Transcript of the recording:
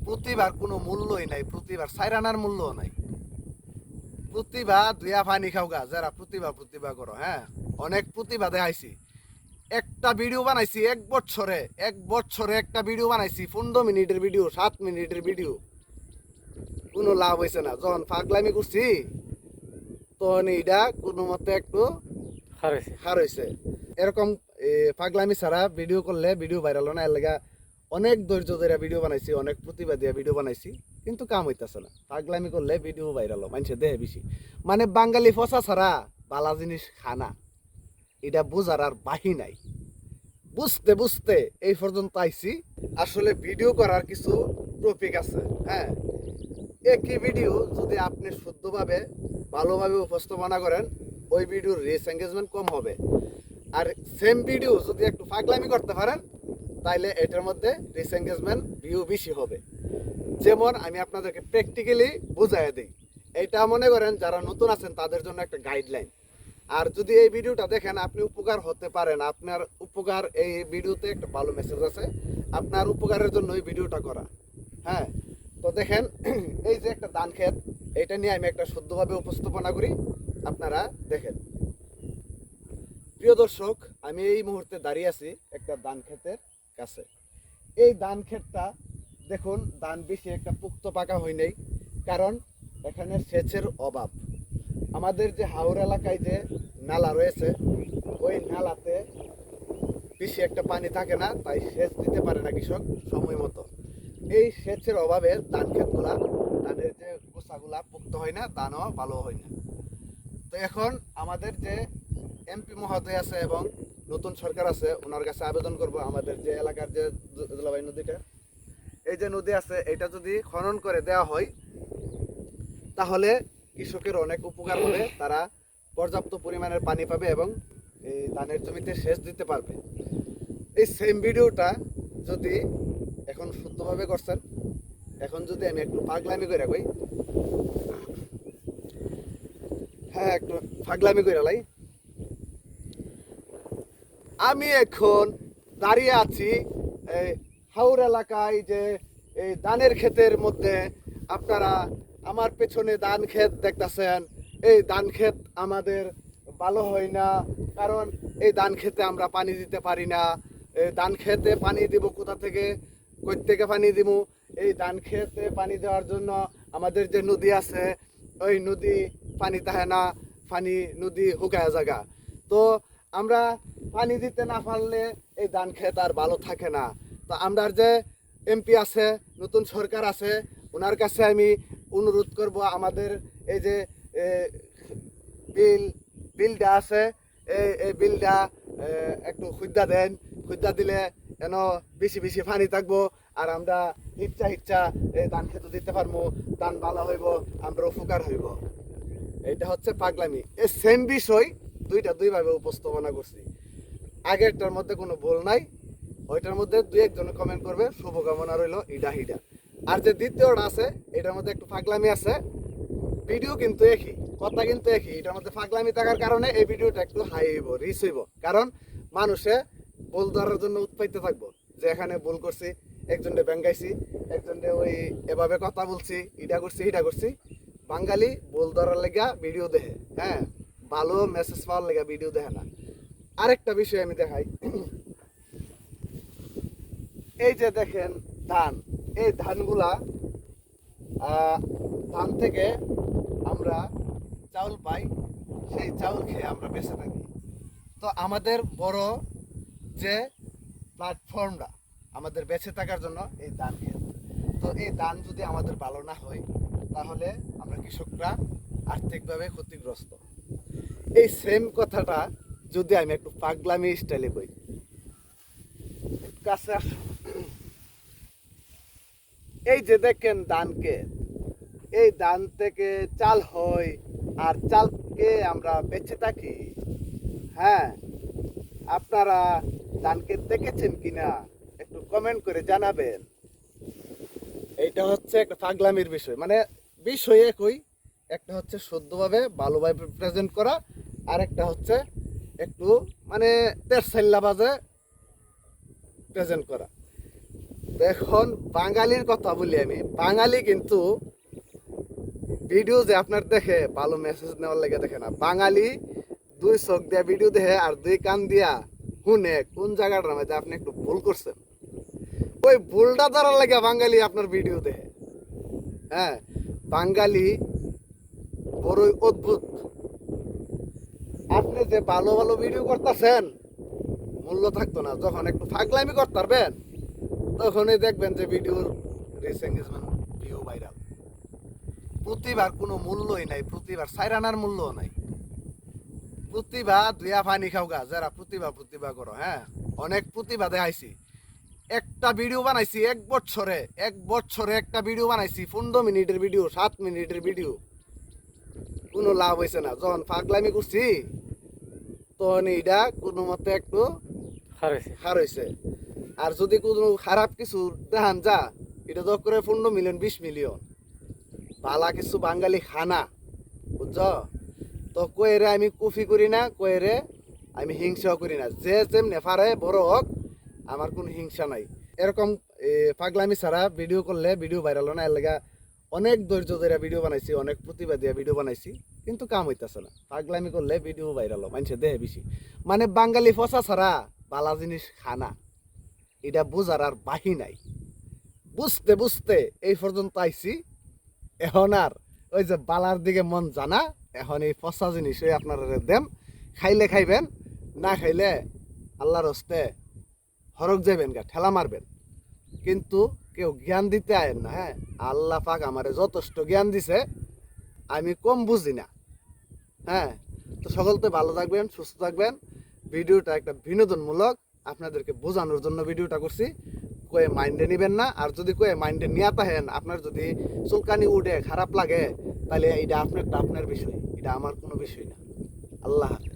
প্রতিভার কোনো মূল্যই নাই, প্রতিভার সাইরানার মূল্যও নাই। প্রতিভা দুইয়া পানি খাওগা, যারা প্রতিভা প্রতিভা করো। হ্যাঁ, অনেক প্রতিভা দেখাইছি। একটা ভিডিও বানাইছি এক বছরে একটা ভিডিও বানাইছি, 15 মিনিটের ভিডিও, 7 মিনিটের ভিডিও, কোনো লাভ হয়েছে না। যখন পাগলামি করছি তখন এইটা কোনো মতে একটু হার হয়েছে। এরকম পাগলামি ছাড়া ভিডিও করলে ভিডিও ভাইরাল হয় না। এর লাগা অনেক ধৈর্য ধরে ভিডিও বানাইছি, অনেক প্রতিভা দিয়ে ভিডিও বানাইছি, কিন্তু কাম হইতেছে না। পাগলামি করলে ভিডিও ভাইরাল হয়, মানুষের দেহে বেশি। মানে বাঙালি ফসা ছাড়া বালা জিনিস খানা, এটা বোঝার আর বাহি নাই। বুঝতে বুঝতে এই পর্যন্ত আইছি। আসলে ভিডিও করার কিছু টপিক আছে। হ্যাঁ, একই ভিডিও যদি আপনি শুদ্ধভাবে ভালোভাবে উপস্থাপনা করেন, ওই ভিডিওর রিচ এঙ্গেজমেন্ট কম হবে। আর সেম ভিডিও যদি একটু পাগলামি করতে পারেন, তাইলে এটার মধ্যে রিচ এঙ্গেজমেন্ট ভিউ বেশি হবে। যেমন আমি আপনাদেরকে প্র্যাকটিক্যালি বুঝাই দিই। এটা মনে করেন যারা নতুন আছেন তাদের জন্য একটা গাইডলাইন। আর যদি এই ভিডিওটা দেখেন আপনি উপকার হতে পারেন, আপনার উপকার, এই ভিডিওতে একটা ভালো মেসেজ আছে, আপনার উপকারের জন্য এই ভিডিওটা করা। হ্যাঁ, তো দেখেন এই যে একটা ধান ক্ষেত, এটা নিয়ে আমি একটা শুদ্ধভাবে উপস্থাপনা করি, আপনারা দেখেন। প্রিয় দর্শক, আমি এই মুহূর্তে দাঁড়িয়ে আছি একটা ধান ক্ষেতের কাছে। এই ধান ক্ষেতটা দেখুন, ধান বেশি একটা পুক্ত পাকা হয় নাই, কারণ এখানে সেচের অভাব। আমাদের যে হাওর এলাকায় যে নালা রয়েছে, ওই নালাতে বেশি একটা পানি থাকে না, তাই সেচ দিতে পারে না কৃষক সময় মতো। এই সেচের অভাবে ধান ক্ষেতগুলা, ধানের যে গোছাগুলা পুক্ত হয় না, ধানও ভালো হয় না। তো এখন আমাদের যে এমপি মহোদয় আছে এবং নতুন সরকার আছে, ওনার কাছে আবেদন করব, আমাদের যে এলাকার যে জলবায়ু নদীটা, এই যে নদী আছে, এটা যদি খনন করে দেওয়া হয়, তাহলে কৃষকের অনেক উপকার হবে। তারা পর্যাপ্ত পরিমাণের পানি পাবে এবং এই ধানের জমিতে সেচ দিতে পারবে। এই সেম ভিডিওটা যদি এখন শুদ্ধভাবে করছেন, এখন যদি আমি একটু পাগলামি করে কই, হ্যাঁ একটু পাগলামি করে লাই। আমি এখন দাঁড়িয়ে আছি এই হাওর এলাকায়, যে এই ধানের ক্ষেতের মধ্যে। আপনারা আমার পেছনে ধান ক্ষেত দেখতেছেন। এই ধান ক্ষেত আমাদের ভালো হয় না, কারণ এই ধান ক্ষেতে আমরা পানি দিতে পারি না। এই ধান ক্ষেতে পানি দিব কোথা থেকে, কই থেকে পানি দিব? এই ধান ক্ষেতে পানি দেওয়ার জন্য আমাদের যে নদী আছে, ওই নদী পানি থাকে না, পানি নদী শুকায় জায়গা। তো আমরা পানি দিতে না পারলে এই ধান ক্ষেত আর ভালো থাকে না। তো আমরা যে এমপি আছে, নতুন সরকার আছে, ওনার কাছে আমি অনুরোধ করব, আমাদের এই যে বিল বিলটা আছে, এই বিলটা একটু খুদ্দা দেন। খুদ্দা দিলে যেন বেশি বেশি পানি থাকবো, আর আমরা ইচ্ছা ইচ্ছা এই ধান খেতে দিতে পারবো, ধান ভালো হইব, আমরা উপকার হইব। এটা হচ্ছে পাগলামি। এই সেম বিষয় দুইটা দুইভাবে উপস্থাপনা করছি। আগেরটার মধ্যে কোনো ভুল নাই, ওইটার মধ্যে দুই একজন কমেন্ট করবে, শুভকামনা রইল ইডা হিডা। আর যে দ্বিতীয়টা আছে, এটার মধ্যে একটু পাগলামি আছে। ভিডিও কিন্তু একই, কথা কিন্তু একই, এটার মধ্যে পাগলামি থাকার কারণে এই ভিডিওটা একটু হাই হইব, রিচ হইব। কারণ মানুষে ভুল ধরার জন্য উৎপাদিত থাকবো, যে এখানে ভুল করছি, একজনকে ব্যাঙ্গাইছি, একজনকে ওই এভাবে কথা বলছি, এটা করছি এটা করছি। বাঙালি ভুল ধরার লেগা ভিডিও দেখে, হ্যাঁ, ভালো মেসেজ পাওয়ার লেগা ভিডিও দেখে না। আরেকটা বিষয় আমি দেখাই। এই যে দেখেন ধান, এই ধানগুলা, ধান থেকে আমরা চাউল পাই, সেই চাউল খেয়ে আমরা বেঁচে থাকি। তো আমাদের বড় যে প্ল্যাটফর্মটা আমাদের বেঁচে থাকার জন্য এই ধান খেত। তো এই ধান যদি আমাদের ভালো না হয়, তাহলে আমরা কৃষকরা আর্থিকভাবে ক্ষতিগ্রস্ত। এই সেম কথাটা যদি আমি একটু পাগলামি স্টাইলে কই, কাছে আসো। এই যে দেখেন ধান ক্ষেত, এই ধান থেকে চাল হয়, আর চালকে আমরা বেঁচে থাকি। হ্যাঁ, আপনারা ধান ক্ষেত দেখেছেন কিনা একটু কমেন্ট করে জানাবেন। এইটা হচ্ছে একটা পাগলামির বিষয়, মানে বিষয় একই, একটা হচ্ছে শুদ্ধভাবে ভালোভাবে প্রেজেন্ট করা, আর একটা হচ্ছে একটু মানে তেরসাইল্লা বাজে প্রেজেন্ট করা। তো এখন বাঙালির কথা বলি আমি। বাঙালি কিন্তু ভিডিও যে আপনার দেখে ভালো মেসেজ নেওয়ার লেগে দেখে না। বাঙালি দুই চোখ দিয়া ভিডিও দেখে আর দুই কান দিয়া শুনে কোন জায়গাটার মধ্যে আপনি একটু ভুল করছেন, ওই ভুলটা ধরার লাগে বাঙালি আপনার ভিডিও দেখে। হ্যাঁ, বাঙালি বড়ই অদ্ভুত। আপনি যে ভালো ভালো ভিডিও করতেছেন মূল্য থাকতো না, যখন একটু ফাগলামি করতে পারবেন তখনই দেখবেন যে ভিডিওর রিচ এঙ্গেজমেন্ট, ভিউ ভাইরাল। প্রতিবার কোনো মূল্যই নাই, প্রতিবার সাইরানার মূল্যও নাই। প্রতিভা দুয়া পানি খাওগা যারা প্রতিভা প্রতিভা করো। হ্যাঁ, অনেক প্রতিভা দেখাইছি। একটা ভিডিও বানাইছি এক বছরে একটা ভিডিও বানাইছি, 15 মিনিটের ভিডিও, 7 মিনিটের ভিডিও, কোনো লাভ হয়েছে না। যখন ফাগলামি করছি তখন এইটা কোনো মতে একটু হার হয়েছে। আর যদি কোনো খারাপ কিছু দেখান যা, এটা তো করে 15 মিলিয়ন 20 মিলিয়ন। ভালা কিছু বাঙালি খানা, বুঝছ? তো কয়েরে আমি কফি করি না, কয়েরে আমি হিংসাও করি না। যে যেমনে পারে বড় হোক, আমার কোনো হিংসা নাই। এরকম পাগলামি ছাড়া ভিডিও করলে ভিডিও ভাইরাল হয় না। এর লাগা অনেক ধৈর্য ধরে ভিডিও বানাইছি, অনেক প্রতিভা দিয়ে ভিডিও বানাইছি, কিন্তু কাম হইতেছে না। পাগলামি করলে ভিডিও ভাইরাল হয়, মানুষের দেহে বেশি। মানে বাঙালি ফসা ছাড়া বালা জিনিস খানা, এটা বোঝার আর বাহি নাই। বুঝতে বুঝতে এই পর্যন্ত আইছি। এখন আর ওই যে বালার দিকে মন জানা, এখন এই ফসা জিনিস ওই আপনারা দেন, খাইলে খাইবেন, না খাইলে আল্লাহর হস্তে হরক যাবেন গা, ঠেলা মারবেন। কিন্তু কেউ জ্ঞান দিতে আয়েন না। হ্যাঁ, আল্লাহ পাক আমারে যথেষ্ট জ্ঞান দিছে, আমি কম বুঝি না। হ্যাঁ, তো সকলতে ভালো থাকবেন, সুস্থ থাকবেন। ভিডিওটা একটা বিনোদনমূলক, আপনাদেরকে বোঝানোর জন্য ভিডিওটা করছি। কয়ে মাইন্ডে নিবেন না। আর যদি কয়ে মাইন্ডে নিয়ে থাকেন, আপনার যদি চুলকানি উঠে খারাপ লাগে, তাহলে এটা আপনার বিষয়, এটা আমার কোনো বিষয় না। আল্লাহ হাফেজ।